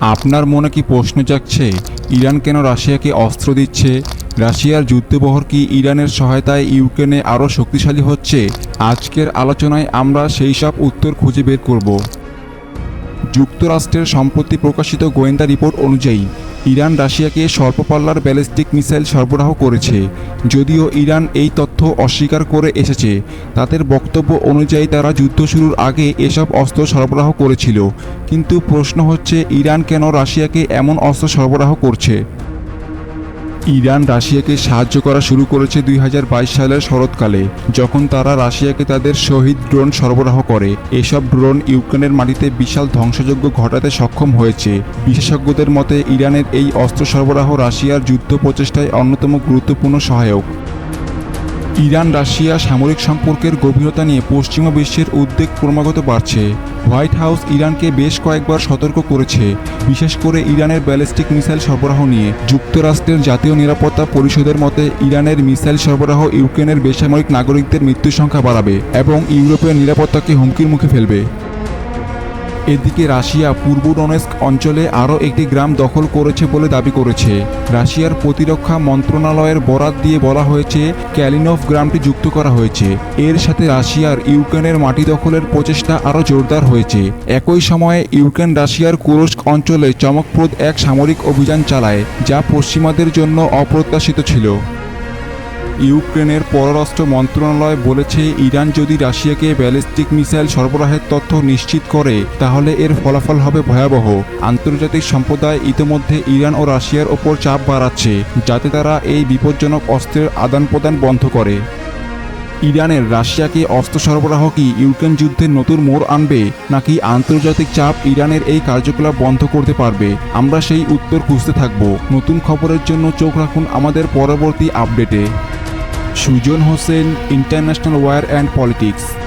আপনার মনে কি প্রশ্ন জাগছে, ইরান কেন রাশিয়াকে অস্ত্র দিচ্ছে? রাশিয়ার যুদ্ধবহর কি ইরানের সহায়তায় ইউক্রেনে আরও শক্তিশালী হচ্ছে? আজকের আলোচনায় আমরা সেই সব উত্তর খুঁজে বের করব। যুক্তরাষ্ট্রের সম্প্রতি প্রকাশিত গোয়েন্দা রিপোর্ট অনুযায়ী ইরান রাশিয়াকে স্বল্পপাল্লার ব্যালিস্টিক মিসাইল সরবরাহ করেছে। যদিও ইরান এই তথ্য অস্বীকার করে এসেছে, তাদের বক্তব্য অনুযায়ী তারা যুদ্ধ শুরুর আগে এসব অস্ত্র সরবরাহ করেছিল। কিন্তু প্রশ্ন হচ্ছে, ইরান কেন রাশিয়াকে এমন অস্ত্র সরবরাহ করছে? ইরান রাশিয়াকে সাহায্য করা শুরু করেছে 2022 সালের শরৎকালে, যখন তারা রাশিয়াকে তাদের শহীদ ড্রোন সরবরাহ করে। এসব ড্রোন ইউক্রেনের মাটিতে বিশাল ধ্বংসযজ্ঞ ঘটাতে সক্ষম হয়েছে। বিশেষজ্ঞদের মতে ইরানের এই অস্ত্র সরবরাহ রাশিয়ার যুদ্ধ প্রচেষ্টায় অন্যতম গুরুত্বপূর্ণ সহায়ক। ইরান রাশিয়া সামরিক সম্পর্কের গভীরতা নিয়ে পশ্চিমা বিশ্বের উদ্বেগ ক্রমাগত বাড়ছে। হোয়াইট হাউস ইরানকে বেশ কয়েকবার সতর্ক করেছে, বিশেষ করে ইরানের ব্যালিস্টিক মিসাইল সরবরাহ নিয়ে। যুক্তরাষ্ট্রের জাতীয় নিরাপত্তা পরিষদের মতে ইরানের মিসাইল সরবরাহ ইউক্রেনের বেসামরিক নাগরিকদের মৃত্যুর সংখ্যা বাড়াবে এবং ইউরোপের নিরাপত্তাকে হুমকির মুখে ফেলবে। এদিকে রাশিয়া পূর্ব ডনেস্ক অঞ্চলে আরও একটি গ্রাম দখল করেছে বলে দাবি করেছে। রাশিয়ার প্রতিরক্ষা মন্ত্রণালয়ের বরাত দিয়ে বলা হয়েছে, ক্যালিনভ গ্রামটি যুক্ত করা হয়েছে। এর সাথে রাশিয়ার ইউক্রেনের মাটি দখলের প্রচেষ্টা আরও জোরদার হয়েছে। একই সময়ে ইউক্রেন রাশিয়ার কুরস্ক অঞ্চলে চমকপ্রদ এক সামরিক অভিযান চালায়, যা পশ্চিমাদের জন্য অপ্রত্যাশিত ছিল। ইউক্রেনের পররাষ্ট্র মন্ত্রণালয় বলেছে, ইরান যদি রাশিয়াকে ব্যালিস্টিক মিসাইল সরবরাহের তথ্য নিশ্চিত করে তাহলে এর ফলাফল হবে ভয়াবহ। আন্তর্জাতিক সম্প্রদায় ইতিমধ্যে ইরান ও রাশিয়ার ওপর চাপ বাড়াচ্ছে, যাতে তারা এই বিপজ্জনক অস্ত্রের আদান প্রদান বন্ধ করে। ইরানের রাশিয়াকে অস্ত্র সরবরাহ কি ইউক্রেন যুদ্ধের নতুন মোড় আনবে, নাকি আন্তর্জাতিক চাপ ইরানের এই কার্যকলাপ বন্ধ করতে পারবে? আমরা সেই উত্তর খুঁজতে থাকব। নতুন খবরের জন্য চোখ রাখুন আমাদের পরবর্তী আপডেটে। Sujon Hossain, international war and politics.